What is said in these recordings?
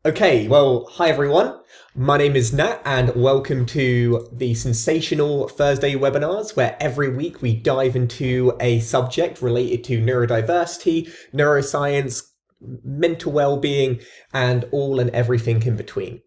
Okay, well, hi everyone. My name is Nat and welcome to the sensational Thursday webinars where every week we dive into a subject related to neurodiversity, neuroscience, mental well-being, and all and everything in between.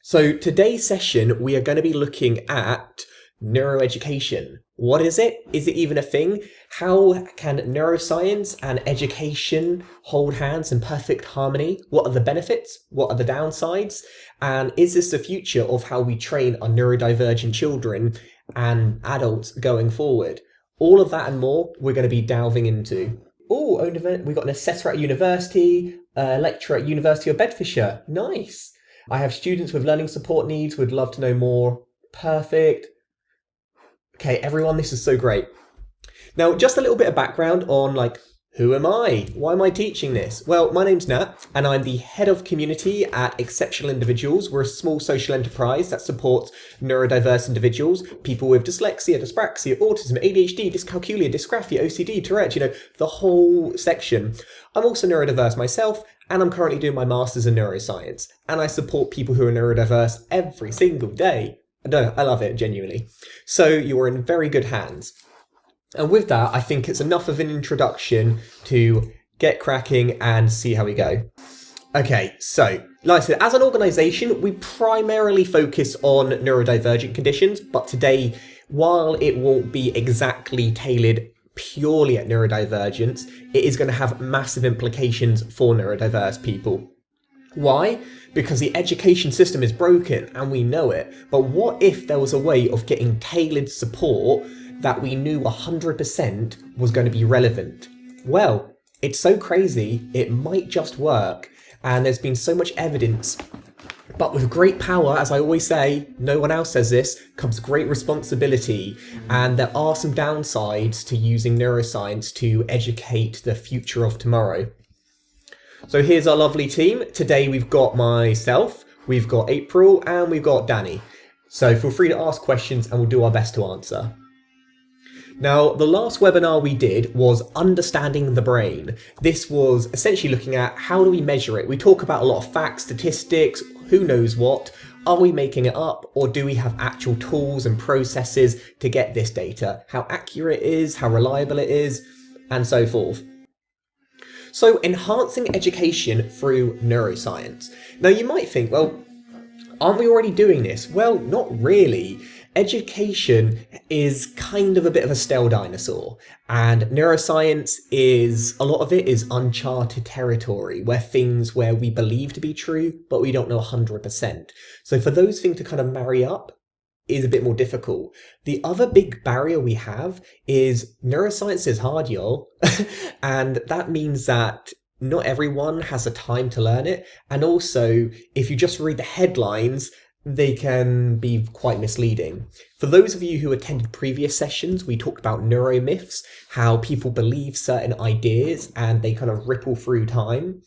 So today's session, we are going to be looking at neuroeducation. What is it? Is it even a thing? How can neuroscience and education hold hands in perfect harmony? What are the benefits? What are the downsides? And is this the future of how we train our neurodivergent children and adults going forward? All of that and more we're going to be delving into. Oh, we've got an assessor at university, a lecturer at University of Bedfordshire. Nice. I have students with learning support needs, would love to know more. Perfect. Okay, everyone, this is so great. Now, just a little bit of background on who am I? Why am I teaching this? Well, my name's Nat, and I'm the head of community at Exceptional Individuals. We're a small social enterprise that supports neurodiverse individuals, people with dyslexia, dyspraxia, autism, ADHD, dyscalculia, dysgraphia, OCD, Tourette, the whole section. I'm also neurodiverse myself, and I'm currently doing my master's in neuroscience, and I support people who are neurodiverse every single day. No, I love it, genuinely. So you are in very good hands. And with that, I think it's enough of an introduction to get cracking and see how we go. Okay, so like I said, as an organisation, we primarily focus on neurodivergent conditions, but today, while it won't be exactly tailored purely at neurodivergence, it is going to have massive implications for neurodiverse people. Why? Because the education system is broken and we know it. But what if there was a way of getting tailored support that we knew 100% was going to be relevant? Well, it's so crazy, it might just work. And there's been so much evidence. But with great power, as I always say, no one else says this, comes great responsibility. And there are some downsides to using neuroscience to educate the future of tomorrow. So here's our lovely team. Today we've got myself, we've got April, and we've got Danny. So feel free to ask questions and we'll do our best to answer. Now, the last webinar we did was understanding the brain. This was essentially looking at how do we measure it. We talk about a lot of facts, statistics, who knows what. Are we making it up, or do we have actual tools and processes to get this data? How accurate it is, how reliable it is, and so forth. So enhancing education through neuroscience. Now you might think, well, aren't we already doing this? Well, not really. Education is kind of a bit of a stale dinosaur, and neuroscience a lot of it is uncharted territory, where we believe to be true, but we don't know 100%. So for those things to kind of marry up is a bit more difficult. The other big barrier we have is neuroscience is hard, y'all. And that means that not everyone has the time to learn it. And also, if you just read the headlines, they can be quite misleading. For those of you who attended previous sessions, we talked about Neuro-Myths, how people believe certain ideas and they kind of ripple through time.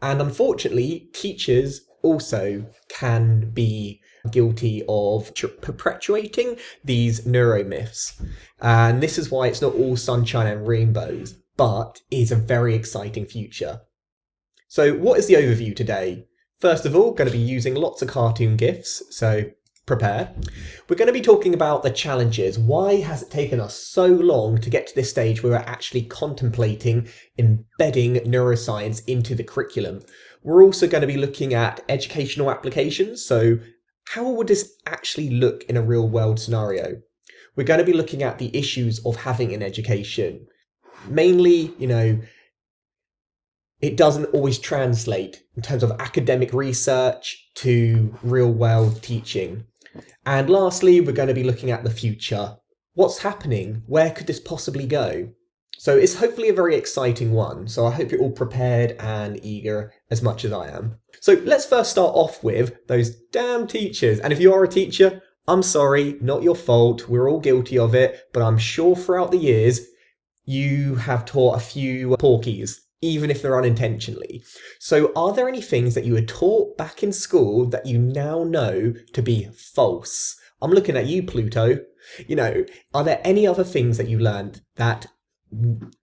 And unfortunately, teachers also can be guilty of perpetuating these neuromyths. And this is why it's not all sunshine and rainbows, but is a very exciting future. So what is the overview today? First of all, going to be using lots of cartoon GIFs, so prepare. We're going to be talking about the challenges. Why has it taken us so long to get to this stage where we're actually contemplating embedding neuroscience into the curriculum? We're also going to be looking at educational applications, so how would this actually look in a real world scenario? We're going to be looking at the issues of having an education. Mainly, it doesn't always translate in terms of academic research to real world teaching. And lastly, we're going to be looking at the future. What's happening? Where could this possibly go? So it's hopefully a very exciting one. So I hope you're all prepared and eager as much as I am. So let's first start off with those damn teachers. And if you are a teacher, I'm sorry, not your fault. We're all guilty of it. But I'm sure throughout the years, you have taught a few porkies, even if they're unintentionally. So are there any things that you were taught back in school that you now know to be false? I'm looking at you, Pluto. Are there any other things that you learned that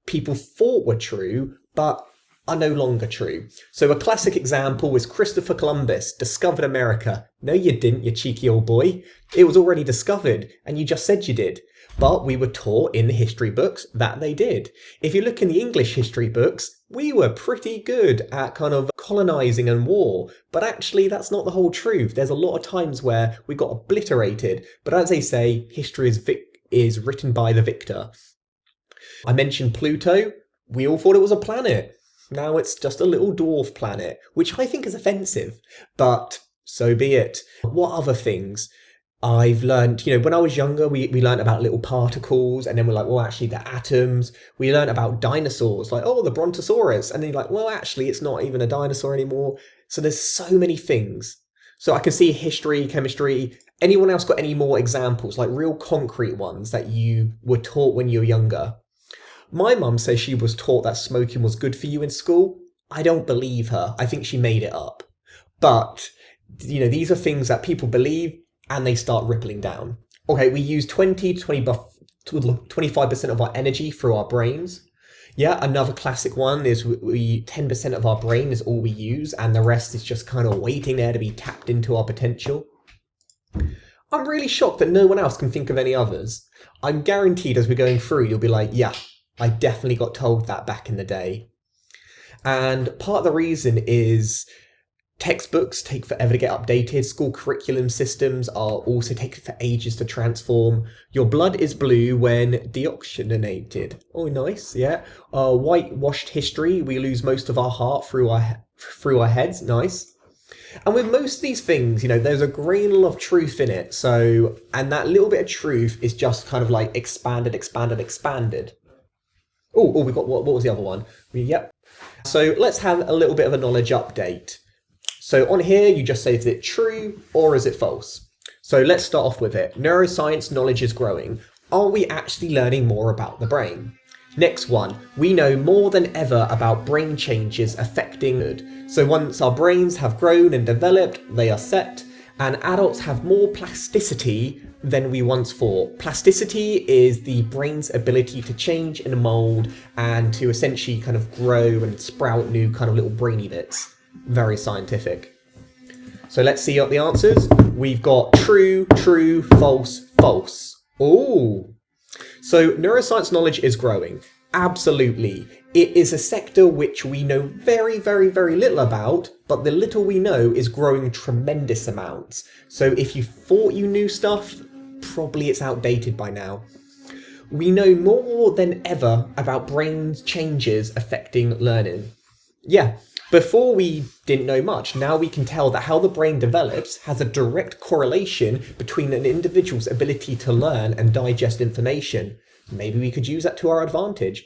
people thought were true, but are no longer true. So a classic example was Christopher Columbus discovered America. No, you didn't, you cheeky old boy. It was already discovered, and you just said you did. But we were taught in the history books that they did. If you look in the English history books, we were pretty good at kind of colonizing and war. But actually, that's not the whole truth. There's a lot of times where we got obliterated. But as they say, history is written by the victor. I mentioned Pluto. We all thought it was a planet. Now it's just a little dwarf planet, which I think is offensive, but so be it. What other things? I've learned, when I was younger, we learned about little particles, and then we're like, well, actually, the atoms. We learned about dinosaurs, like, oh, the Brontosaurus. And then you're like, well, actually, it's not even a dinosaur anymore. So there's so many things. So I can see history, chemistry. Anyone else got any more examples, like real concrete ones that you were taught when you were younger? My mum says she was taught that smoking was good for you in school. I don't believe her. I think she made it up. But, these are things that people believe and they start rippling down. Okay, we use 25% of our energy through our brains. Yeah, another classic one is 10% of our brain is all we use and the rest is just kind of waiting there to be tapped into our potential. I'm really shocked that no one else can think of any others. I'm guaranteed as we're going through, you'll be like, yeah, I definitely got told that back in the day. And part of the reason is textbooks take forever to get updated. School curriculum systems are also taking for ages to transform. Your blood is blue when deoxygenated. Oh, nice, yeah. Whitewashed history. We lose most of our heart through our heads. Nice. And with most of these things, there's a grain of truth in it. So, and that little bit of truth is just kind of like expanded. Oh, we got, what was the other one? Yep. So let's have a little bit of a knowledge update. So on here, you just say, is it true or is it false? So let's start off with it. Neuroscience knowledge is growing. Are we actually learning more about the brain? Next one, we know more than ever about brain changes affecting mood. So once our brains have grown and developed, they are set, and adults have more plasticity than we once thought. Plasticity is the brain's ability to change and mold and to essentially kind of grow and sprout new kind of little brainy bits. Very scientific. So let's see what the answers. We've got true, true, false, false. Oh, so neuroscience knowledge is growing. Absolutely. It is a sector which we know very, very, very little about, but the little we know is growing tremendous amounts. So if you thought you knew stuff, probably it's outdated by now. We know more than ever about brain changes affecting learning. Yeah, before we didn't know much. Now we can tell that how the brain develops has a direct correlation between an individual's ability to learn and digest information. Maybe we could use that to our advantage.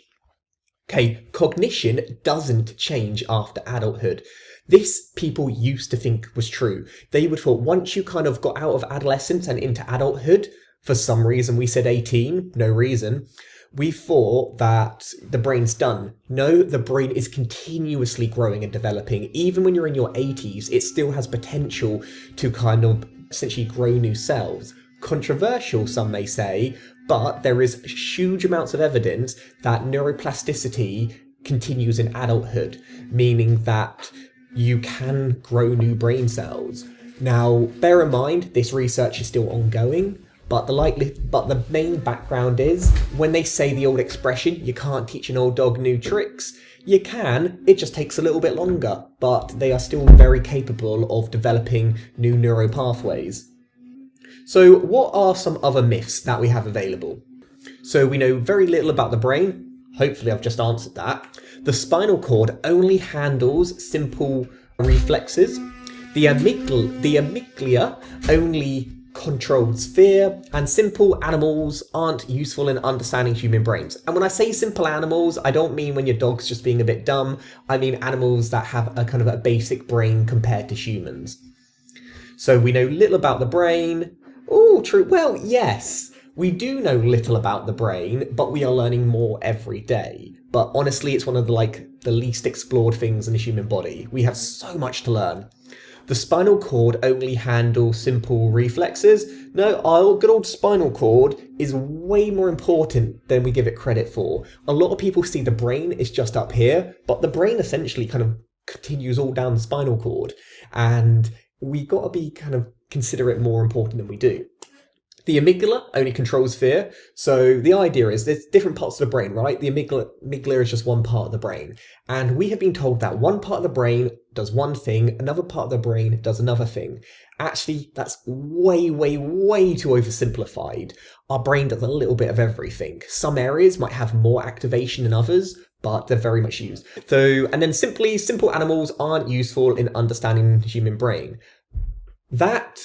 Okay, cognition doesn't change after adulthood. This people used to think was true. They would thought once you kind of got out of adolescence and into adulthood, for some reason we said 18, no reason, we thought that the brain's done. No, the brain is continuously growing and developing. Even when you're in your 80s, it still has potential to kind of essentially grow new cells. Controversial, some may say, but there is huge amounts of evidence that neuroplasticity continues in adulthood, meaning that you can grow new brain cells. Now, bear in mind, this research is still ongoing, but the main background is, when they say the old expression, you can't teach an old dog new tricks, you can, it just takes a little bit longer, but they are still very capable of developing new neural pathways. So what are some other myths that we have available? So we know very little about the brain. Hopefully I've just answered that. The spinal cord only handles simple reflexes. The amygdala only controls fear, and simple animals aren't useful in understanding human brains. And when I say simple animals, I don't mean when your dog's just being a bit dumb. I mean animals that have a kind of a basic brain compared to humans. So we know little about the brain. Oh, true. Well, yes, we do know little about the brain, but we are learning more every day. But honestly, it's one of the least explored things in the human body. We have so much to learn. The spinal cord only handles simple reflexes. No, our good old spinal cord is way more important than we give it credit for. A lot of people see the brain is just up here, but the brain essentially kind of continues all down the spinal cord, and we got to be kind of consider it more important than we do. The amygdala only controls fear. So the idea is there's different parts of the brain, right? The amygdala is just one part of the brain. And we have been told that one part of the brain does one thing, another part of the brain does another thing. Actually, that's way, way, way too oversimplified. Our brain does a little bit of everything. Some areas might have more activation than others, but they're very much used. And then simple animals aren't useful in understanding the human brain. That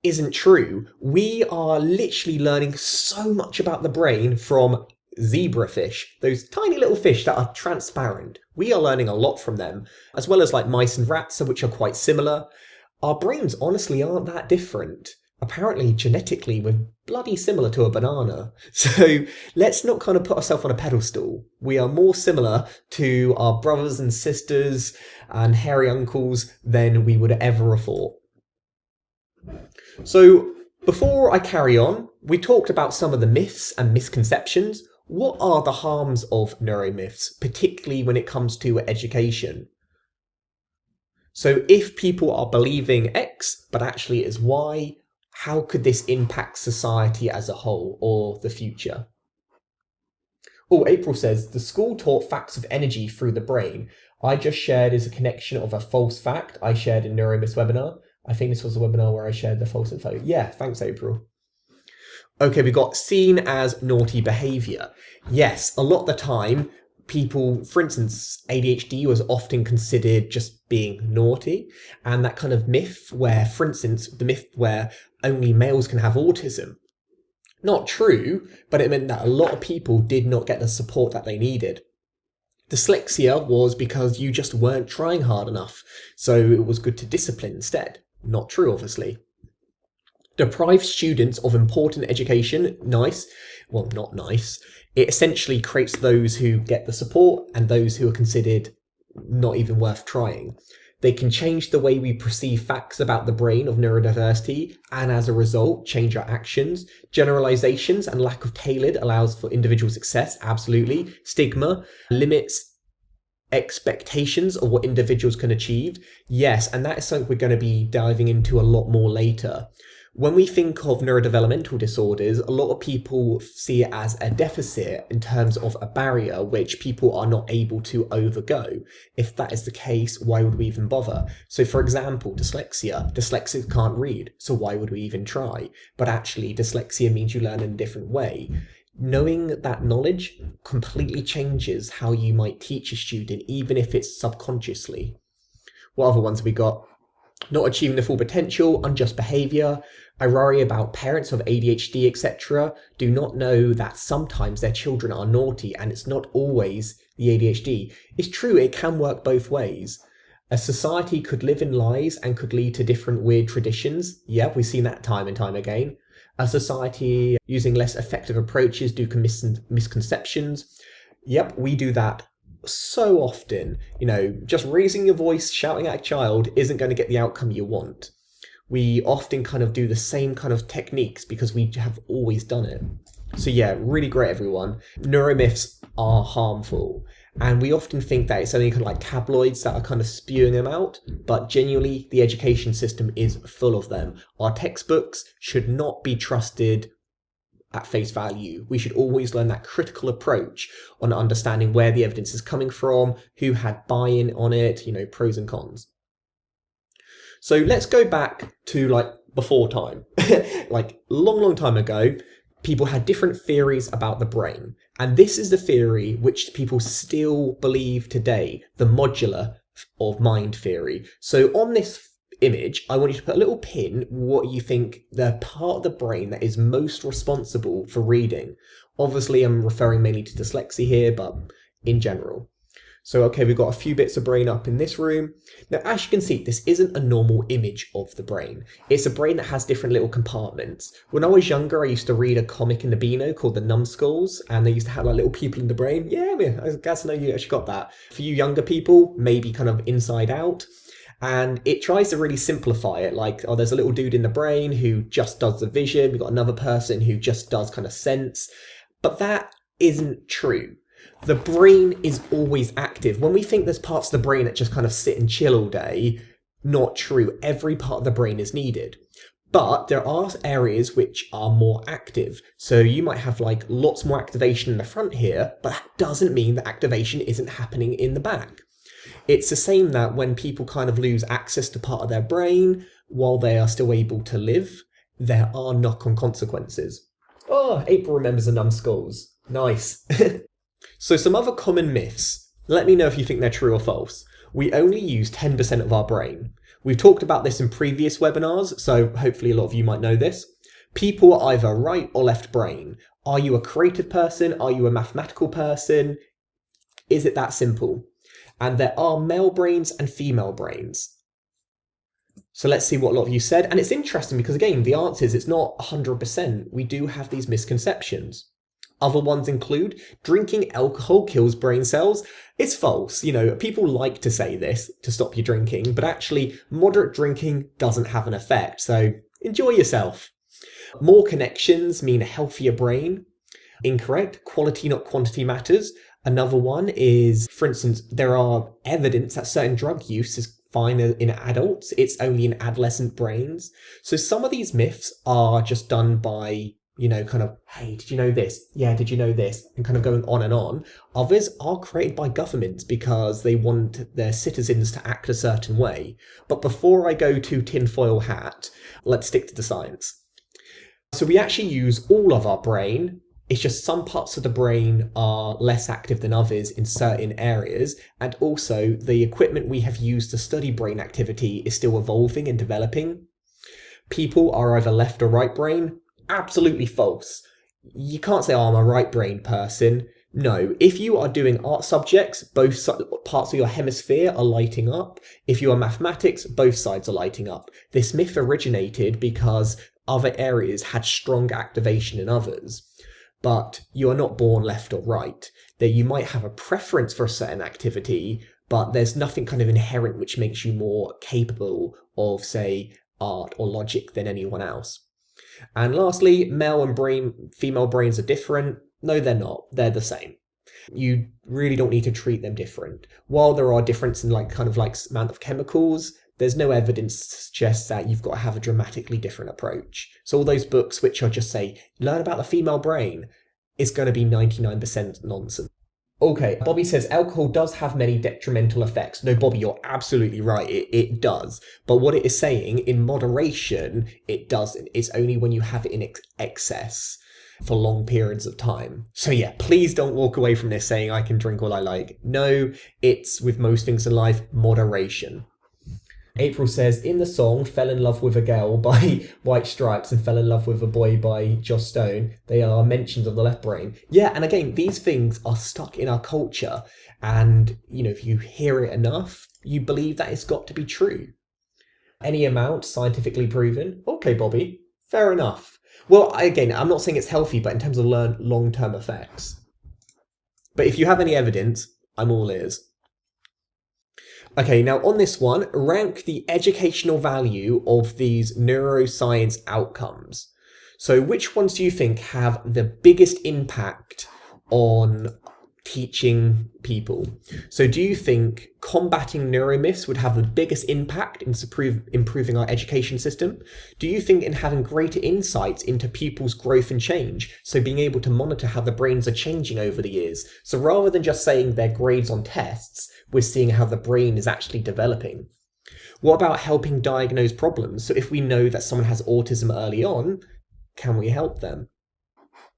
isn't true. We are literally learning so much about the brain from zebrafish, those tiny little fish that are transparent. We are learning a lot from them, as well as like mice and rats, which are quite similar. Our brains honestly aren't that different. Apparently, genetically, we're bloody similar to a banana. So let's not kind of put ourselves on a pedestal. We are more similar to our brothers and sisters and hairy uncles than we would ever have thought. So before I carry on, we talked about some of the myths and misconceptions. What are the harms of neuromyths, particularly when it comes to education? So if people are believing X, but actually it is Y, how could this impact society as a whole or the future? Oh, April says, the school taught facts of energy through the brain. I just shared is a connection of a false fact I shared in Neuro-Myths webinar. I think this was a webinar where I shared the false info. Yeah, thanks, April. Okay, we got seen as naughty behavior. Yes, a lot of the time, people, for instance, ADHD was often considered just being naughty. And that kind of myth where, for instance, the myth where only males can have autism. Not true, but it meant that a lot of people did not get the support that they needed. Dyslexia was because you just weren't trying hard enough, so it was good to discipline instead. Not true, obviously. Deprive students of important education. Nice. Well, not nice. It essentially creates those who get the support and those who are considered not even worth trying. They can change the way we perceive facts about the brain of neurodiversity, and as a result, change our actions. Generalizations and lack of tailored allows for individual success, absolutely. Stigma limits expectations of what individuals can achieve. Yes, and that is something we're going to be diving into a lot more later. When we think of neurodevelopmental disorders, a lot of people see it as a deficit in terms of a barrier which people are not able to overgo. If that is the case, why would we even bother? So for example, dyslexia. Dyslexics can't read, so why would we even try? But actually, dyslexia means you learn in a different way. Knowing that knowledge completely changes how you might teach a student, even if it's subconsciously. What other ones have we got? Not achieving the full potential, unjust behaviour. I worry about parents of ADHD, etc. do not know that sometimes their children are naughty and it's not always the ADHD. It's true, it can work both ways. A society could live in lies and could lead to different weird traditions. Yeah, we've seen that time and time again. A society using less effective approaches due to misconceptions. Yep, we do that so often. You know, just raising your voice, shouting at a child isn't going to get the outcome you want. We often kind of do the same kind of techniques because we have always done it. So yeah, really great, everyone. Neuromyths are harmful. And we often think that it's only kind of like tabloids that are kind of spewing them out, but genuinely the education system is full of them. Our textbooks should not be trusted at face value. We should always learn that critical approach on understanding where the evidence is coming from, who had buy-in on it, you know, pros and cons. So let's go back to like before time, like long time ago. People had different theories about the brain. And this is the theory which people still believe today, the modular of mind theory. So on this image, I want you to put a little pin what you think the part of the brain that is most responsible for reading. Obviously, I'm referring mainly to dyslexia here, but in general. So, okay, we've got a few bits of brain up in this room. Now, as you can see, this isn't a normal image of the brain. It's a brain that has different little compartments. When I was younger, I used to read a comic in the Beano called The Numbskulls, and they used to have like little people in the brain. Yeah, I guess I know you actually got that. For you younger people, maybe kind of Inside Out. And it tries to really simplify it, like, oh, there's a little dude in the brain who just does the vision, we've got another person who just does kind of sense. But that isn't true. The brain is always active. When we think there's parts of the brain that just kind of sit and chill all day, not true. Every part of the brain is needed. But there are areas which are more active. So you might have like lots more activation in the front here, but that doesn't mean that activation isn't happening in the back. It's the same that when people kind of lose access to part of their brain while they are still able to live, there are knock-on consequences. Oh, April remembers the numbskulls. Nice. So some other common myths. Let me know if you think they're true or false. We only use 10% of our brain. We've talked about this in previous webinars, so hopefully a lot of you might know this. People are either right or left brain. Are you a creative person? Are you a mathematical person? Is it that simple? And there are male brains and female brains. So let's see what a lot of you said. And it's interesting because, again, the answer is it's not 100%. We do have these misconceptions. Other ones include drinking alcohol kills brain cells. It's false. You know, people like to say this to stop you drinking, but actually moderate drinking doesn't have an effect. So enjoy yourself. More connections mean a healthier brain. Incorrect. Quality, not quantity matters. Another one is, for instance, there are evidence that certain drug use is fine in adults. It's only in adolescent brains. So some of these myths are just done by, you know, kind of, hey, did you know this? Yeah, did you know this? And kind of going on and on. Others are created by governments because they want their citizens to act a certain way. But before I go to tinfoil hat, let's stick to the science. So we actually use all of our brain. It's just some parts of the brain are less active than others in certain areas. And also the equipment we have used to study brain activity is still evolving and developing. People are either left or right brain. Absolutely false. You can't say, oh, I'm a right brain person. No, if you are doing art subjects, both parts of your hemisphere are lighting up. If you are mathematics, both sides are lighting up. This myth originated because other areas had strong activation in others. But you are not born left or right. That you might have a preference for a certain activity, but there's nothing kind of inherent which makes you more capable of, say, art or logic than anyone else. And lastly, male and female brains are different. No, they're not. They're the same. You really don't need to treat them different. While there are differences in amount of chemicals, there's no evidence to suggest that you've got to have a dramatically different approach. So all those books which are just say, learn about the female brain, is going to be 99% nonsense. Okay, Bobby says alcohol does have many detrimental effects. No, Bobby, you're absolutely right. It does. But what it is saying, in moderation, it doesn't. It's only when you have it in excess for long periods of time. So yeah, please don't walk away from this saying I can drink all I like. No, it's with most things in life, moderation. April says, in the song Fell in Love with a Girl by White Stripes and Fell in Love with a Boy by Joss Stone, they are mentions of the left brain. Yeah, and again, these things are stuck in our culture. And, you know, if you hear it enough, you believe that it's got to be true. Any amount scientifically proven? Okay, Bobby, fair enough. Well, again, I'm not saying it's healthy, but in terms of long-term effects. But if you have any evidence, I'm all ears. Okay, now on this one, rank the educational value of these neuroscience outcomes. So which ones do you think have the biggest impact on teaching people? So do you think combating neuromyths would have the biggest impact in improving our education system? Do you think in having greater insights into people's growth and change? So being able to monitor how the brains are changing over the years. So rather than just saying their grades on tests, we're seeing how the brain is actually developing. What about helping diagnose problems? So if we know that someone has autism early on, can we help them?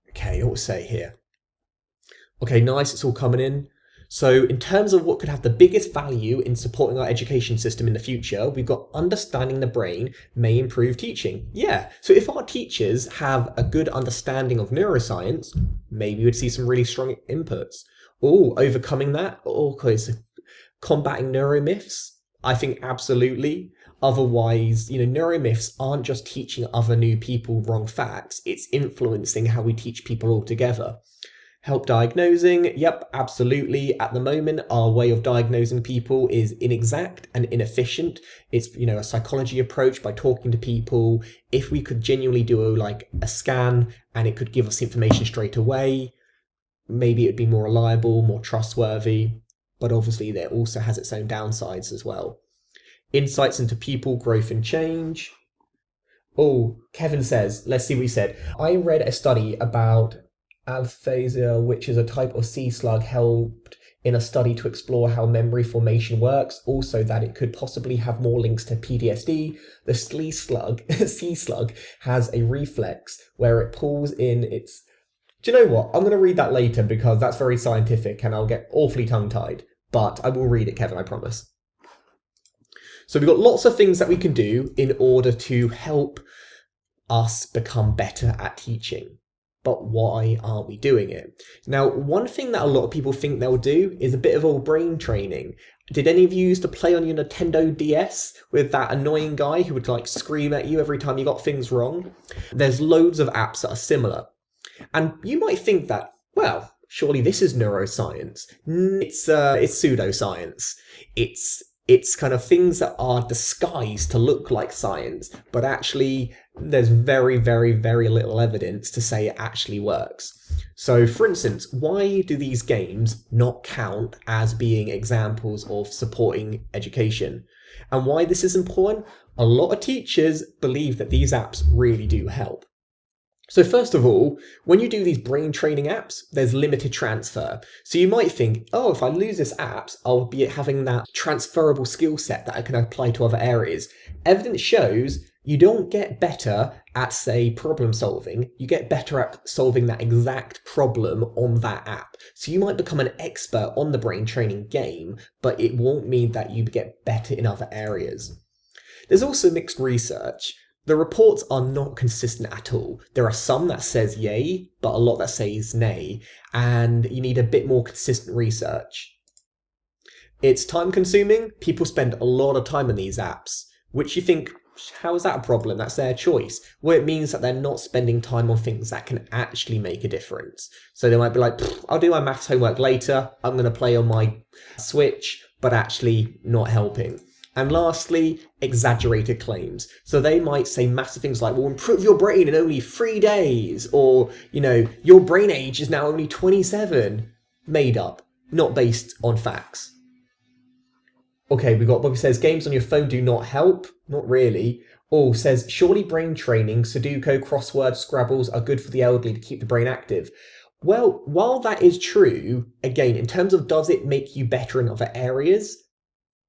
Okay, what to say here? Okay, nice, it's all coming in. So in terms of what could have the biggest value in supporting our education system in the future, we've got understanding the brain may improve teaching. Yeah, so if our teachers have a good understanding of neuroscience, maybe we'd see some really strong inputs. Oh, overcoming that? Okay, so combating neuromyths? I think absolutely. Otherwise, you know, neuromyths aren't just teaching other new people wrong facts, it's influencing how we teach people altogether. Help diagnosing. Yep, absolutely. At the moment, our way of diagnosing people is inexact and inefficient. It's, a psychology approach by talking to people. If we could genuinely do like a scan and it could give us information straight away, maybe it'd be more reliable, more trustworthy. But obviously, that also has its own downsides as well. Insights into people, growth and change. Oh, Kevin says, let's see what he said. I read a study about aphasia, which is a type of sea slug, helped in a study to explore how memory formation works. Also, that it could possibly have more links to PTSD. The sea slug has a reflex where it pulls in its... Do you know what? I'm going to read that later because that's very scientific and I'll get awfully tongue-tied. But I will read it, Kevin, I promise. So we've got lots of things that we can do in order to help us become better at teaching. But why aren't we doing it? Now, one thing that a lot of people think they'll do is a bit of old brain training. Did any of you used to play on your Nintendo DS with that annoying guy who would like scream at you every time you got things wrong? There's loads of apps that are similar. And you might think that, well, surely this is neuroscience. It's pseudoscience. It's kind of things that are disguised to look like science, but actually there's very, very, very little evidence to say it actually works. So for instance, why do these games not count as being examples of supporting education? And why this is important? A lot of teachers believe that these apps really do help. So first of all, when you do these brain training apps, there's limited transfer. So you might think, oh, if I lose this app, I'll be having that transferable skill set that I can apply to other areas. Evidence shows you don't get better at, say, problem solving. You get better at solving that exact problem on that app. So you might become an expert on the brain training game, but it won't mean that you get better in other areas. There's also mixed research. The reports are not consistent at all. There are some that says yay, but a lot that says nay, and you need a bit more consistent research. It's time consuming. People spend a lot of time on these apps, which you think, how is that a problem? That's their choice. Well, it means that they're not spending time on things that can actually make a difference. So they might be like, I'll do my maths homework later. I'm going to play on my Switch, but actually not helping. And lastly, exaggerated claims. So they might say massive things like, we'll improve your brain in only 3 days, or, your brain age is now only 27. Made up, not based on facts. Okay, we got Bobby says, games on your phone do not help. Not really. Oh, says, surely brain training, Sudoku, crossword, Scrabbles are good for the elderly to keep the brain active. Well, while that is true, again, in terms of does it make you better in other areas,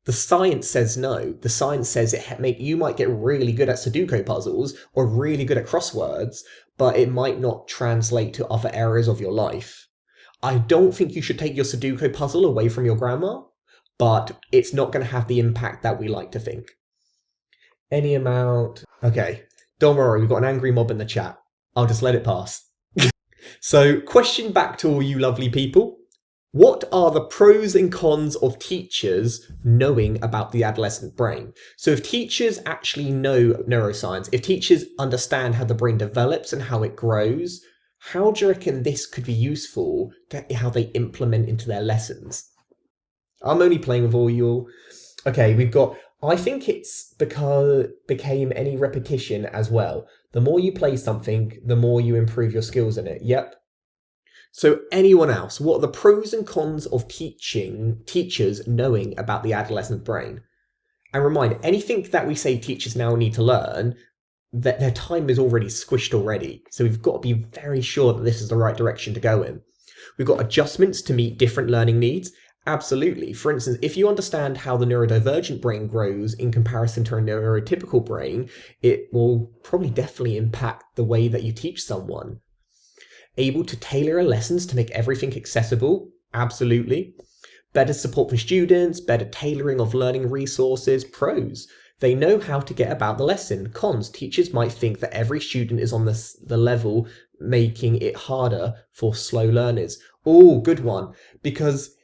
the science says no. The science says you might get really good at Sudoku puzzles or really good at crosswords, but it might not translate to other areas of your life. I don't think you should take your Sudoku puzzle away from your grandma, but it's not going to have the impact that we like to think. Any amount... Okay, don't worry, we've got an angry mob in the chat. I'll just let it pass. So, question back to all you lovely people. What are the pros and cons of teachers knowing about the adolescent brain? So if teachers actually know neuroscience, if teachers understand how the brain develops and how it grows, how do you reckon this could be useful to how they implement into their lessons? I'm only playing with all you. Okay, we've got, I think it's because became any repetition as well. The more you play something, the more you improve your skills in it. Yep. So anyone else, what are the pros and cons of teachers knowing about the adolescent brain? And remind, anything that we say teachers now need to learn, that their time is already squished already. So we've got to be very sure that this is the right direction to go in. We've got adjustments to meet different learning needs. Absolutely. For instance, if you understand how the neurodivergent brain grows in comparison to a neurotypical brain, it will probably definitely impact the way that you teach someone. Able to tailor your lessons to make everything accessible? Absolutely. Better support for students, better tailoring of learning resources? Pros. They know how to get about the lesson. Cons. Teachers might think that every student is on the level, making it harder for slow learners. Oh, good one. Because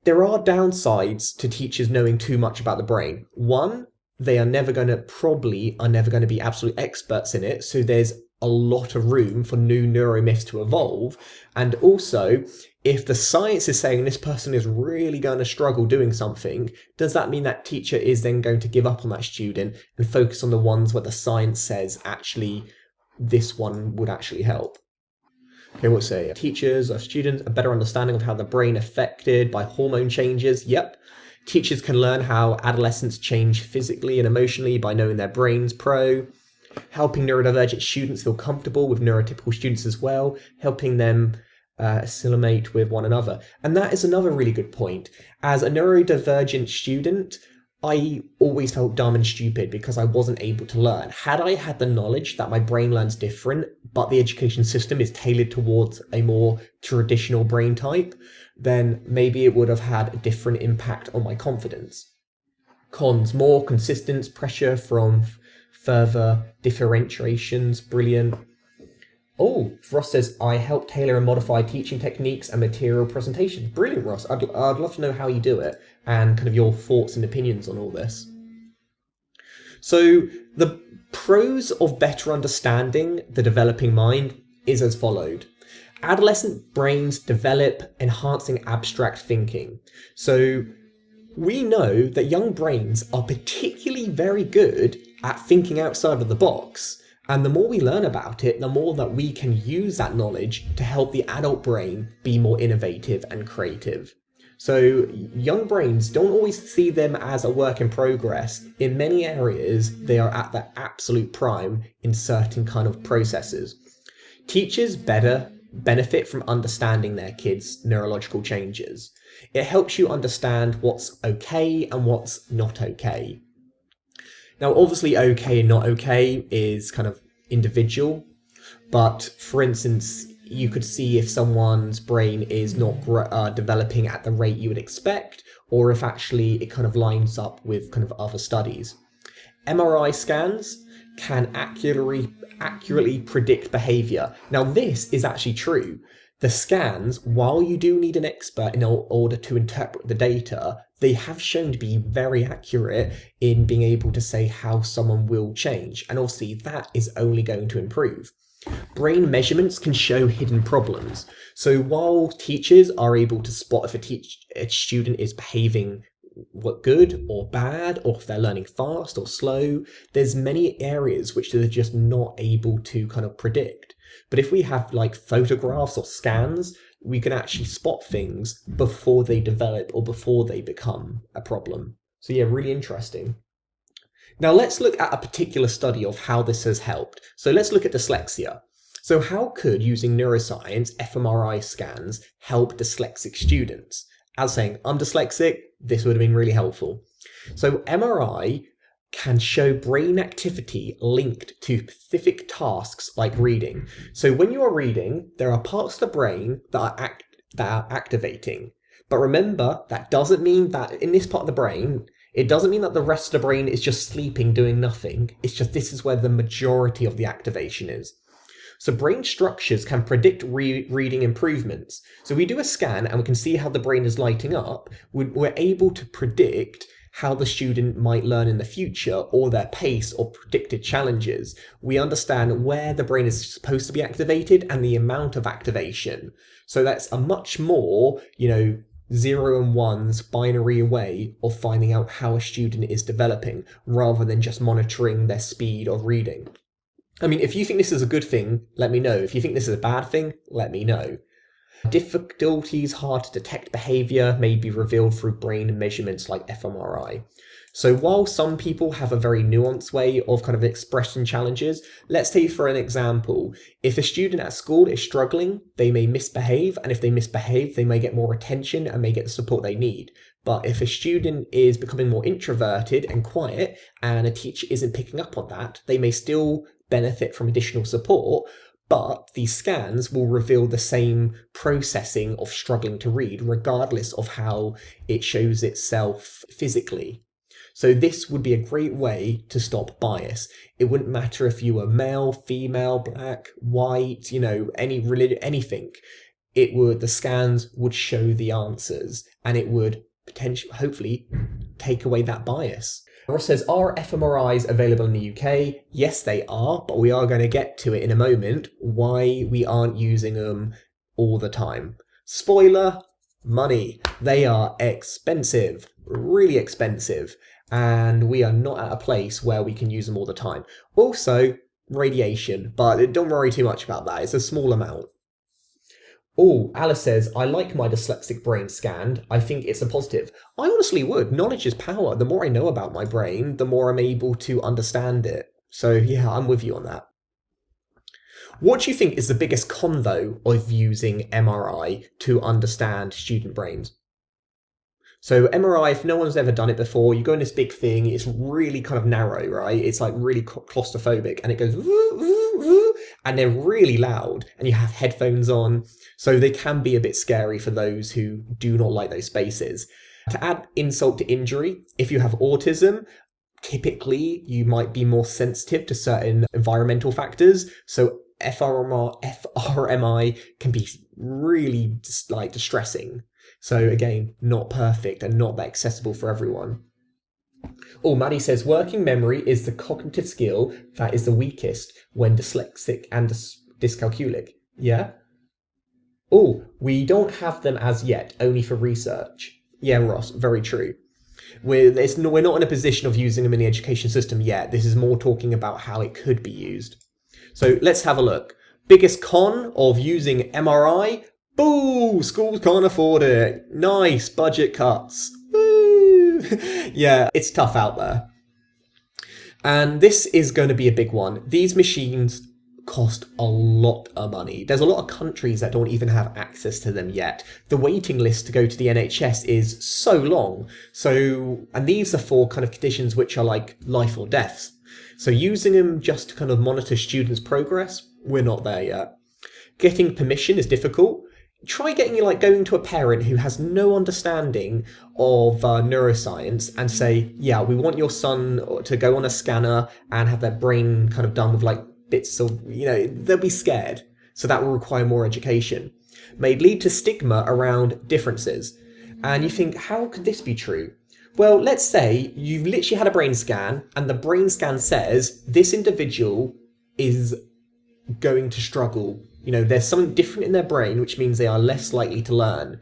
there are downsides to teachers knowing too much about the brain. One, they are never going to be absolute experts in it. So there's a lot of room for new neuromyths to evolve. And also, if the science is saying this person is really going to struggle doing something, does that mean that teacher is then going to give up on that student and focus on the ones where the science says actually this one would actually help? Okay, we'll say teachers or students a better understanding of how the brain affected by hormone changes. Yep. Teachers can learn how adolescents change physically and emotionally by knowing their brains. Pro. Helping neurodivergent students feel comfortable with neurotypical students as well, helping them assimilate with one another. And that is another really good point. As a neurodivergent student, I always felt dumb and stupid because I wasn't able to learn. Had I had the knowledge that my brain learns different, but the education system is tailored towards a more traditional brain type, then maybe it would have had a different impact on my confidence. Cons: more consistent pressure from further differentiations. Brilliant. Oh, Ross says, I help tailor and modify teaching techniques and material presentations. Brilliant, Ross. I'd love to know how you do it and kind of your thoughts and opinions on all this. So the pros of better understanding the developing mind is as followed. Adolescent brains develop enhancing abstract thinking. So we know that young brains are particularly very good at thinking outside of the box. And the more we learn about it, the more that we can use that knowledge to help the adult brain be more innovative and creative. So young brains, don't always see them as a work in progress. In many areas, they are at the absolute prime in certain kind of processes. Teachers better benefit from understanding their kids' neurological changes. It helps you understand what's okay and what's not okay. Now, obviously, okay and not okay is kind of individual, but for instance, you could see if someone's brain is not developing at the rate you would expect, or if actually it kind of lines up with kind of other studies. MRI scans can accurately predict behavior. Now, this is actually true. The scans, while you do need an expert in order to interpret the data, they have shown to be very accurate in being able to say how someone will change. And obviously that is only going to improve. Brain measurements can show hidden problems. So while teachers are able to spot if a student is behaving good or bad, or if they're learning fast or slow, there's many areas which they're just not able to kind of predict. But if we have like photographs or scans, we can actually spot things before they develop or before they become a problem. So yeah, really interesting. Now let's look at a particular study of how this has helped. So let's look at dyslexia. So how could using neuroscience fMRI scans help dyslexic students? As saying, I'm dyslexic, this would have been really helpful. So MRI can show brain activity linked to specific tasks like reading. So when you are reading, there are parts of the brain that are activating. But remember, that doesn't mean that in this part of the brain, it doesn't mean that the rest of the brain is just sleeping, doing nothing. It's just this is where the majority of the activation is. So brain structures can predict reading improvements. So we do a scan and we can see how the brain is lighting up. We're able to predict how the student might learn in the future, or their pace or predicted challenges. We understand where the brain is supposed to be activated and the amount of activation. So that's a much more, 0 and 1s binary way of finding out how a student is developing, rather than just monitoring their speed of reading. I mean, if you think this is a good thing, let me know. If you think this is a bad thing, let me know. Difficulties hard to detect behavior may be revealed through brain measurements like fMRI. So while some people have a very nuanced way of kind of expressing challenges, let's take for an example, if a student at school is struggling, they may misbehave, and if they misbehave, they may get more attention and may get the support they need. But if a student is becoming more introverted and quiet, and a teacher isn't picking up on that, they may still benefit from additional support, but these scans will reveal the same processing of struggling to read, regardless of how it shows itself physically. So this would be a great way to stop bias. It wouldn't matter if you were male, female, black, white, any religion, anything. The scans would show the answers, and it would hopefully take away that bias. Ross says, are fMRIs available in the UK? Yes, they are, but we are going to get to it in a moment, why we aren't using them all the time. Spoiler, money. They are expensive, really expensive, and we are not at a place where we can use them all the time. Also, radiation, but don't worry too much about that. It's a small amount. Oh, Alice says, I like my dyslexic brain scanned. I think it's a positive. I honestly would. Knowledge is power. The more I know about my brain, the more I'm able to understand it. So yeah, I'm with you on that. What do you think is the biggest con, though, of using MRI to understand student brains? So MRI, if no one's ever done it before, you go in this big thing, it's really kind of narrow, right? It's like really claustrophobic, and it goes woo, woo, woo, and they're really loud, and you have headphones on, so they can be a bit scary for those who do not like those spaces. To add insult to injury, if you have autism, typically you might be more sensitive to certain environmental factors, so FRMI can be really distressing. So again, not perfect and not that accessible for everyone. Oh, Maddie says, working memory is the cognitive skill that is the weakest when dyslexic and dyscalculic. Yeah? Oh, we don't have them as yet, only for research. Yeah, Ross, very true. We're not in a position of using them in the education system yet. This is more talking about how it could be used. So let's have a look. Biggest con of using MRI? Boo! Schools can't afford it. Nice, budget cuts. Woo! Yeah, it's tough out there. And this is going to be a big one. These machines cost a lot of money. There's a lot of countries that don't even have access to them yet. The waiting list to go to the NHS is so long. And these are for kind of conditions which are like life or death. So using them just to kind of monitor students' progress, we're not there yet. Getting permission is difficult. Try going to a parent who has no understanding of neuroscience and say, yeah, we want your son to go on a scanner and have their brain kind of done with bits of, they'll be scared. So that will require more education. May lead to stigma around differences. And you think, how could this be true? Well, let's say you've literally had a brain scan and the brain scan says this individual is going to struggle. There's something different in their brain, which means they are less likely to learn.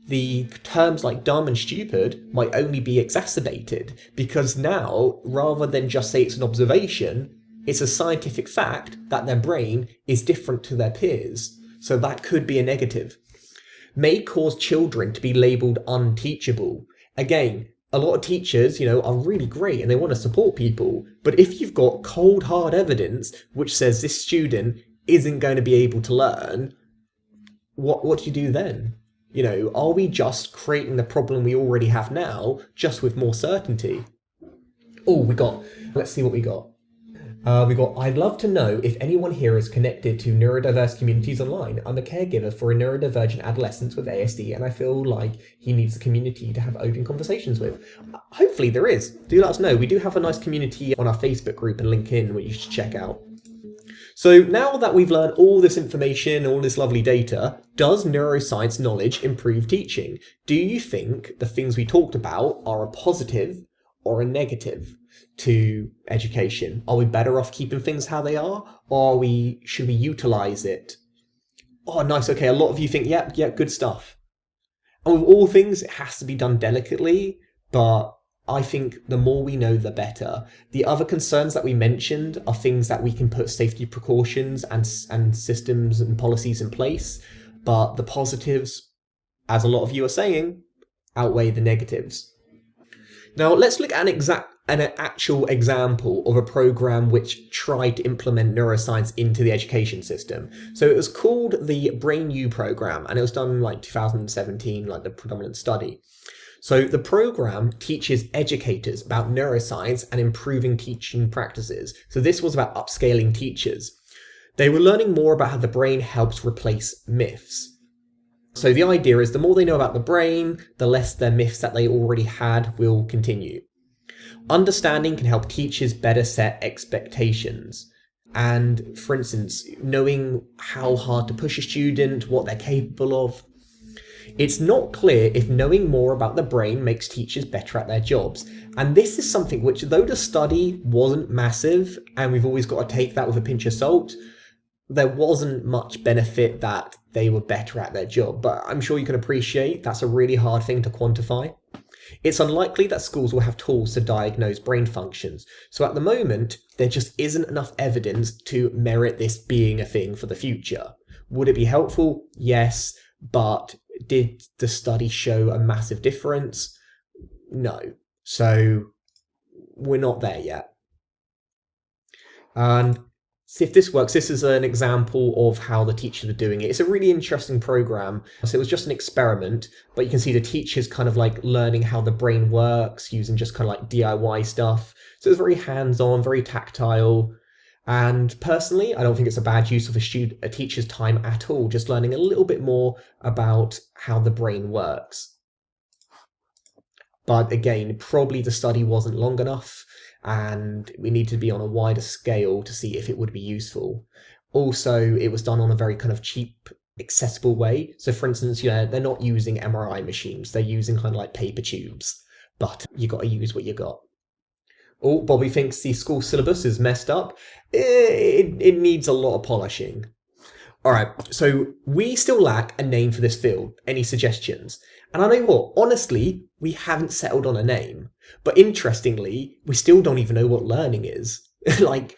The terms like dumb and stupid might only be exacerbated because now, rather than just say it's an observation, it's a scientific fact that their brain is different to their peers. So that could be a negative. May cause children to be labelled unteachable. Again, a lot of teachers, are really great and they want to support people. But if you've got cold, hard evidence which says this student isn't going to be able to learn, what do you do then? Are we just creating the problem we already have now, just with more certainty? Oh, let's see what we got. I'd love to know if anyone here is connected to neurodiverse communities online. I'm a caregiver for a neurodivergent adolescent with ASD, and I feel like he needs a community to have open conversations with. Hopefully there is. Do let us know. We do have a nice community on our Facebook group and LinkedIn, which you should check out. So now that we've learned all this information, all this lovely data, does neuroscience knowledge improve teaching? Do you think the things we talked about are a positive or a negative to education? Are we better off keeping things how they are, or should we utilize it? Oh, nice. Okay, a lot of you think, yeah, good stuff. And with all things, it has to be done delicately, but I think the more we know, the better. The other concerns that we mentioned are things that we can put safety precautions and systems and policies in place, but the positives, as a lot of you are saying, outweigh the negatives. Now, let's look at an actual example of a program which tried to implement neuroscience into the education system. So it was called the BrainU Programme, and it was done in 2017, the predominant study. So the program teaches educators about neuroscience and improving teaching practices. So this was about upscaling teachers. They were learning more about how the brain helps replace myths. So the idea is the more they know about the brain, the less their myths that they already had will continue. Understanding can help teachers better set expectations. And for instance, knowing how hard to push a student, what they're capable of. It's not clear if knowing more about the brain makes teachers better at their jobs. And this is something which, though the study wasn't massive, and we've always got to take that with a pinch of salt, there wasn't much benefit that they were better at their job. But I'm sure you can appreciate that's a really hard thing to quantify. It's unlikely that schools will have tools to diagnose brain functions. So at the moment, there just isn't enough evidence to merit this being a thing for the future. Would it be helpful? Yes. But did the study show a massive difference? No. So we're not there yet. And see if this works. This is an example of how the teachers are doing it. It's a really interesting program. So it was just an experiment, but you can see the teachers kind of like learning how the brain works using just kind of like DIY stuff. So it's very hands-on, very tactile. And personally, I don't think it's a bad use of a teacher's time at all, just learning a little bit more about how the brain works. But again, probably the study wasn't long enough, and we need to be on a wider scale to see if it would be useful. Also, it was done on a very kind of cheap, accessible way. So for instance, they're not using MRI machines, they're using kind of like paper tubes, but you got to use what you got. Oh, Bobby thinks the school syllabus is messed up. It needs a lot of polishing. All right, so we still lack a name for this field. Any suggestions? And I know what, honestly, we haven't settled on a name. But interestingly, we still don't even know what learning is. Like,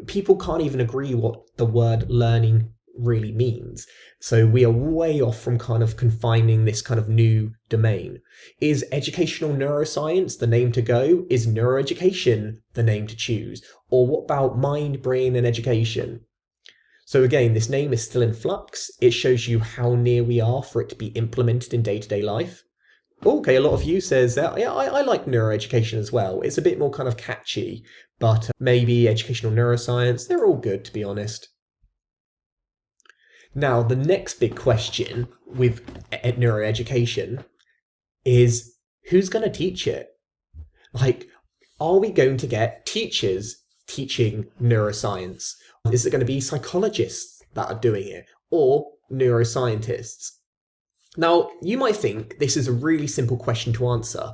people can't even agree what the word learning really means. So we are way off from kind of confining this kind of new domain. Is educational neuroscience the name to go? Is neuroeducation the name to choose? Or what about mind, brain, and education? So again, this name is still in flux. It shows you how near we are for it to be implemented in day-to-day life. Okay, a lot of you says that, yeah, I like neuroeducation as well. It's a bit more kind of catchy, but maybe educational neuroscience, they're all good, to be honest. Now, the next big question with neuroeducation is, who's going to teach it? Like, are we going to get teachers teaching neuroscience? Is it going to be psychologists that are doing it, or neuroscientists? Now, you might think this is a really simple question to answer.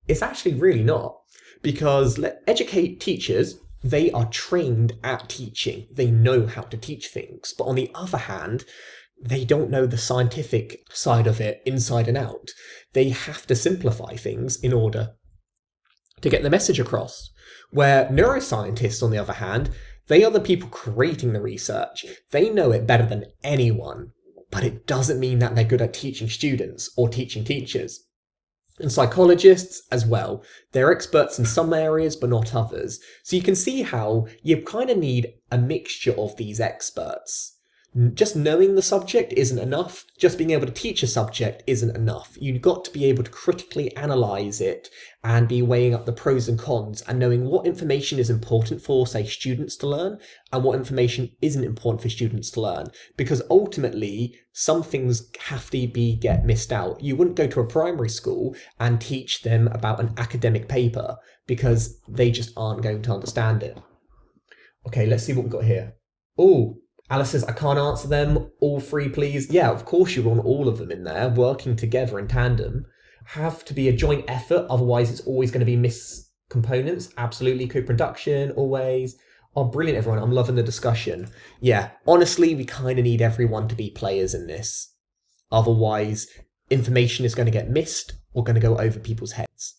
It's actually really not, because educate teachers, they are trained at teaching. They know how to teach things. But on the other hand, they don't know the scientific side of it inside and out. They have to simplify things in order to get the message across. Where neuroscientists, on the other hand, they are the people creating the research. They know it better than anyone. But it doesn't mean that they're good at teaching students or teaching teachers. And psychologists as well, they're experts in some areas but not others. So you can see how you kind of need a mixture of these experts. Just knowing the subject isn't enough. Just being able to teach a subject isn't enough. You've got to be able to critically analyse it and be weighing up the pros and cons and knowing what information is important for, say, students to learn and what information isn't important for students to learn. Because ultimately, some things have to get missed out. You wouldn't go to a primary school and teach them about an academic paper because they just aren't going to understand it. Okay, let's see what we've got here. Oh, Alice says, I can't answer them. All three, please. Yeah, of course you want all of them in there, working together in tandem. Have to be a joint effort, otherwise it's always going to be components. Absolutely, co-production, always. Oh, brilliant, everyone. I'm loving the discussion. Yeah, honestly, we kind of need everyone to be players in this. Otherwise, information is going to get missed or going to go over people's heads.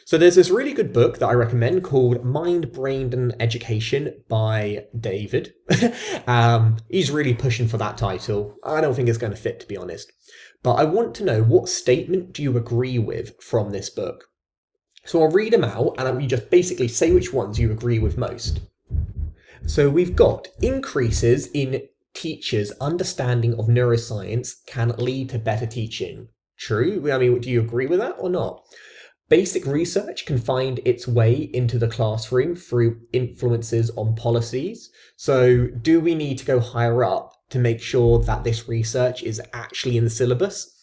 So there's this really good book that I recommend called Mind, Brain and Education by David. He's really pushing for that title. I don't think it's going to fit, to be honest. But I want to know, what statement do you agree with from this book? So I'll read them out and you just basically say which ones you agree with most. So we've got increases in teachers' understanding of neuroscience can lead to better teaching. True? I mean, do you agree with that or not? Basic research can find its way into the classroom through influences on policies. So do we need to go higher up to make sure that this research is actually in the syllabus?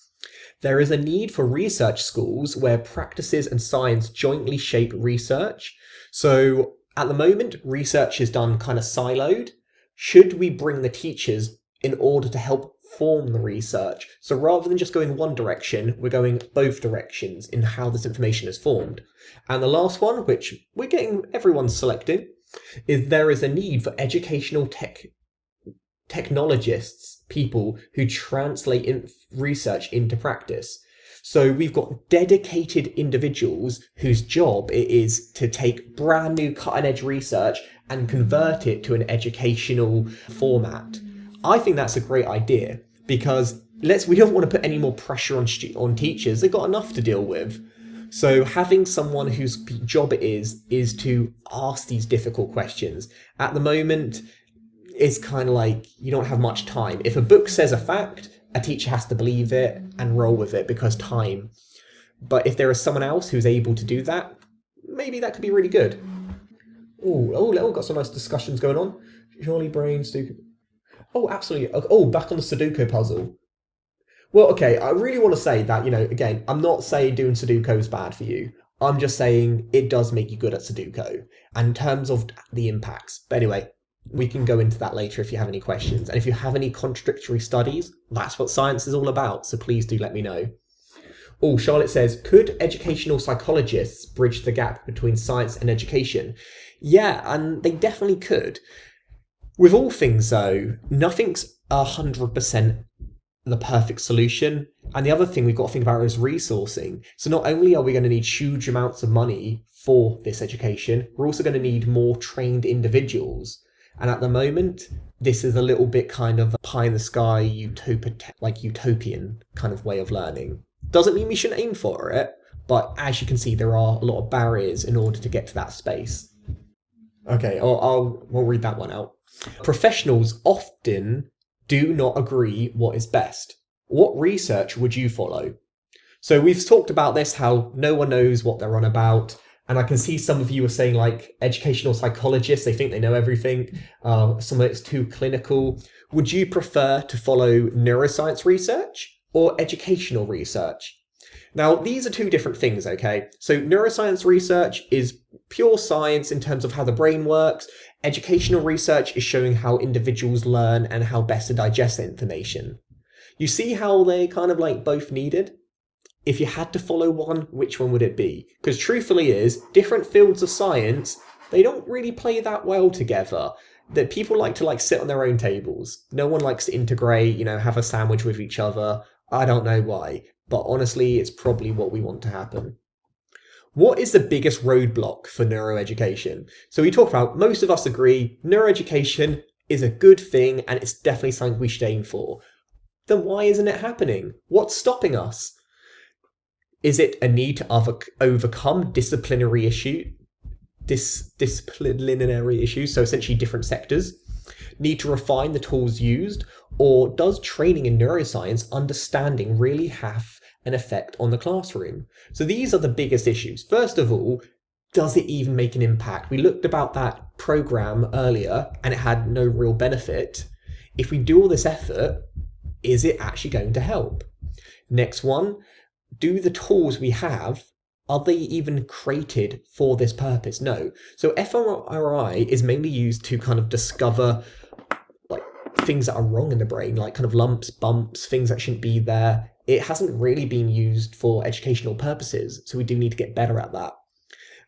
There is a need for research schools where practices and science jointly shape research. So at the moment, research is done kind of siloed. Should we bring the teachers in order to help inform the research. So rather than just going one direction, we're going both directions in how this information is formed. And the last one, which we're getting everyone's selecting, is there is a need for educational technologists, people who translate research into practice. So we've got dedicated individuals whose job it is to take brand new cutting edge research and convert it to an educational format. I think that's a great idea because we don't want to put any more pressure on teachers. They've got enough to deal with. So having someone whose job it is to ask these difficult questions. At the moment, it's kind of like you don't have much time. If a book says a fact, a teacher has to believe it and roll with it because time. But if there is someone else who's able to do that, maybe that could be really good. Oh, got some nice discussions going on. Surely brain Sudoku. Oh, absolutely. Oh, back on the Sudoku puzzle. Well, okay, I really want to say that, again, I'm not saying doing Sudoku is bad for you. I'm just saying it does make you good at Sudoku, and in terms of the impacts. But anyway, we can go into that later if you have any questions. And if you have any contradictory studies, that's what science is all about, so please do let me know. Oh, Charlotte says, could educational psychologists bridge the gap between science and education? Yeah, and they definitely could. With all things, though, nothing's 100% the perfect solution. And the other thing we've got to think about is resourcing. So not only are we going to need huge amounts of money for this education, we're also going to need more trained individuals. And at the moment, this is a little bit kind of a pie in the sky, utopian kind of way of learning. Doesn't mean we shouldn't aim for it, but as you can see, there are a lot of barriers in order to get to that space. Okay, we'll read that one out. Professionals often do not agree what is best. What research would you follow? So we've talked about this, how no one knows what they're on about. And I can see some of you are saying like educational psychologists, they think they know everything. Some of it's too clinical. Would you prefer to follow neuroscience research or educational research? Now, these are two different things, okay? So neuroscience research is pure science in terms of how the brain works. Educational research is showing how individuals learn and how best to digest the information. You see how they kind of like both needed? If you had to follow one, which one would it be? Because truthfully different fields of science, they don't really play that well together. That people like to sit on their own tables. No one likes to integrate, have a sandwich with each other. I don't know why, but honestly, it's probably what we want to happen. What is the biggest roadblock for neuroeducation? So we talk about, most of us agree, neuroeducation is a good thing and it's definitely something we should aim for. Then why isn't it happening? What's stopping us? Is it a need to overcome disciplinary issues, so essentially different sectors? Need to refine the tools used? Or does training in neuroscience understanding really have an effect on the classroom? So these are the biggest issues. First of all, does it even make an impact? We looked about that program earlier and it had no real benefit. If we do all this effort, is it actually going to help? Next one, do the tools we have, are they even created for this purpose? No. So fMRI is mainly used to kind of discover things that are wrong in the brain, like kind of lumps, bumps, things that shouldn't be there. It hasn't really been used for educational purposes, so we do need to get better at that.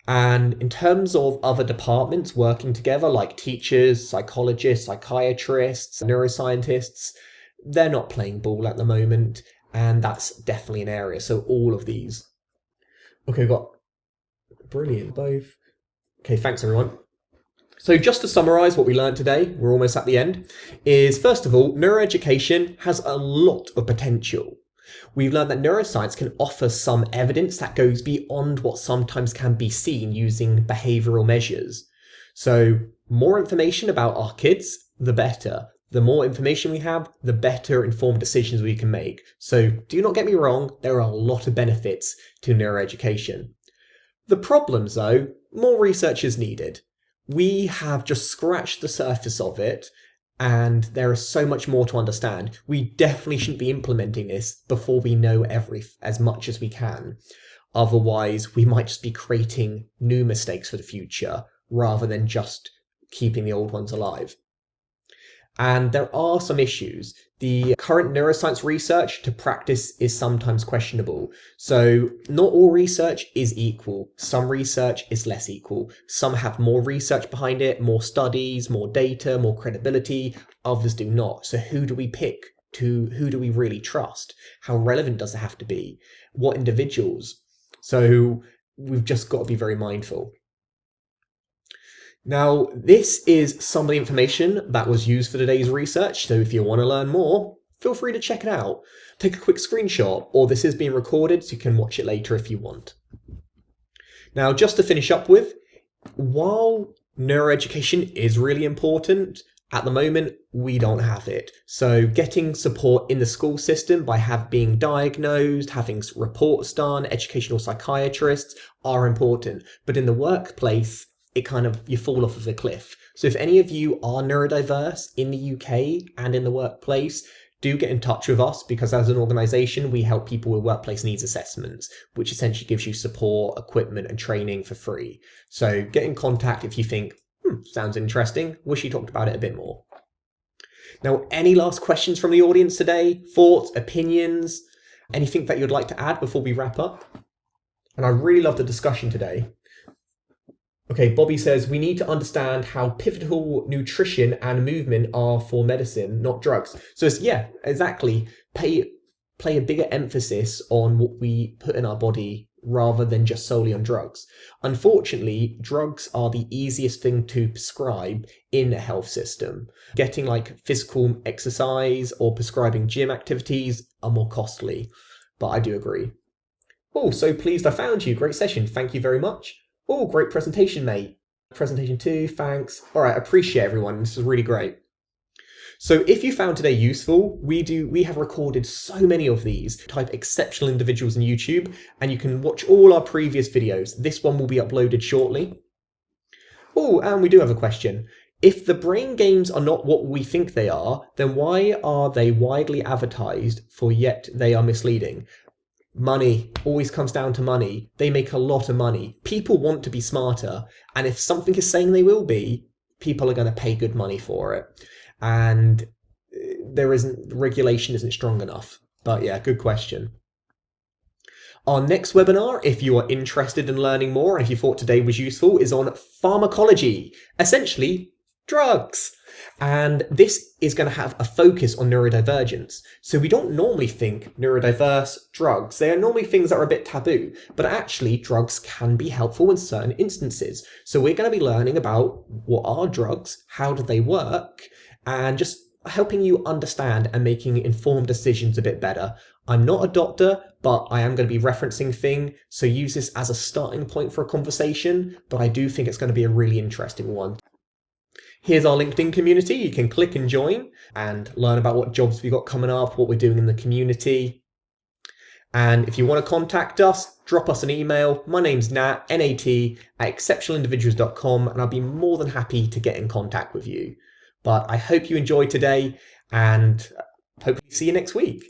And in terms of other departments working together, like teachers, psychologists, psychiatrists, neuroscientists, they're not playing ball at the moment, and that's definitely an area. So all of these. Okay, we've got brilliant both. Okay, thanks everyone. So just to summarize what we learned today, we're almost at the end, is first of all, neuroeducation has a lot of potential. We've learned that neuroscience can offer some evidence that goes beyond what sometimes can be seen using behavioral measures. So more information about our kids, the better. The more information we have, the better informed decisions we can make. So do not get me wrong, there are a lot of benefits to neuroeducation. The problems though, more research is needed. We have just scratched the surface of it, and there is so much more to understand. We definitely shouldn't be implementing this before we know as much as we can. Otherwise, we might just be creating new mistakes for the future, rather than just keeping the old ones alive. And there are some issues. The current neuroscience research to practice is sometimes questionable. So not all research is equal. Some research is less equal. Some have more research behind it, more studies, more data, more credibility. Others do not. So who do we pick? Who do we really trust? How relevant does it have to be? What individuals? So we've just got to be very mindful. Now, this is some of the information that was used for today's research, so if you want to learn more, feel free to check it out. Take a quick screenshot, or this is being recorded so you can watch it later if you want. Now, just to finish up with, while neuroeducation is really important, at the moment, we don't have it. So getting support in the school system by being diagnosed, having reports done, educational psychiatrists are important. But in the workplace, you fall off of the cliff. So if any of you are neurodiverse in the UK and in the workplace, do get in touch with us, because as an organisation, we help people with workplace needs assessments, which essentially gives you support, equipment and training for free. So get in contact if you think, sounds interesting, wish you talked about it a bit more. Now, any last questions from the audience today? Thoughts, opinions, anything that you'd like to add before we wrap up? And I really love the discussion today. Okay, Bobby says, we need to understand how pivotal nutrition and movement are for medicine, not drugs. So it's, yeah, exactly. Play a bigger emphasis on what we put in our body rather than just solely on drugs. Unfortunately, drugs are the easiest thing to prescribe in a health system. Getting like physical exercise or prescribing gym activities are more costly, but I do agree. Oh, so pleased I found you. Great session. Thank you very much. Oh, great presentation, mate. Presentation 2, thanks. All right, appreciate everyone. This is really great. So if you found today useful, we have recorded so many of these. Type exceptional individuals in YouTube and you can watch all our previous videos. This one will be uploaded shortly. Oh, and we do have a question. If the brain games are not what we think they are, then why are they widely advertised for yet they are misleading? Money always comes down to money. They make a lot of money. People want to be smarter. And if something is saying they will be, people are going to pay good money for it. And regulation isn't strong enough. But yeah, good question. Our next webinar, if you are interested in learning more, and if you thought today was useful, is on pharmacology, essentially drugs. And this is going to have a focus on neurodivergence. So we don't normally think neurodiverse drugs. They are normally things that are a bit taboo, but actually drugs can be helpful in certain instances. So we're going to be learning about what are drugs, how do they work, and just helping you understand and making informed decisions a bit better. I'm not a doctor, but I am going to be referencing things, so use this as a starting point for a conversation, but I do think it's going to be a really interesting one. Here's our LinkedIn community. You can click and join and learn about what jobs we've got coming up, what we're doing in the community. And if you want to contact us, drop us an email. My name's Nat, N-A-T, at exceptionalindividuals.com, and I'll be more than happy to get in contact with you. But I hope you enjoyed today and hopefully see you next week.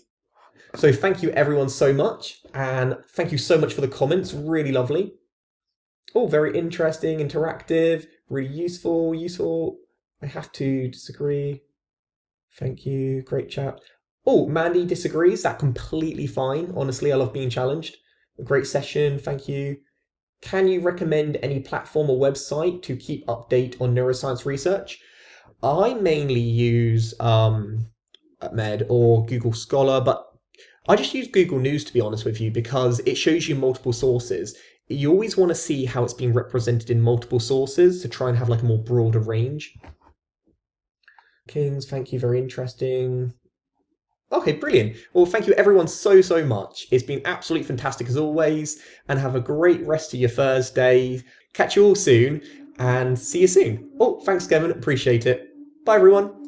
So thank you everyone so much, and thank you so much for the comments, really lovely. Oh, very interesting, interactive, really useful. I have to disagree. Thank you, great chat. Oh, Mandy disagrees, that's completely fine. Honestly, I love being challenged. A great session, thank you. Can you recommend any platform or website to keep update on neuroscience research? I mainly use Med or Google Scholar, but I just use Google News, to be honest with you, because it shows you multiple sources. You always want to see how it's being represented in multiple sources to try and have like a more broader range. Kings, thank you, very interesting. Okay, brilliant. Well, thank you everyone so much. It's been absolutely fantastic as always, and have a great rest of your Thursday. Catch you all soon and see you soon. Oh, thanks Kevin, appreciate it. Bye everyone.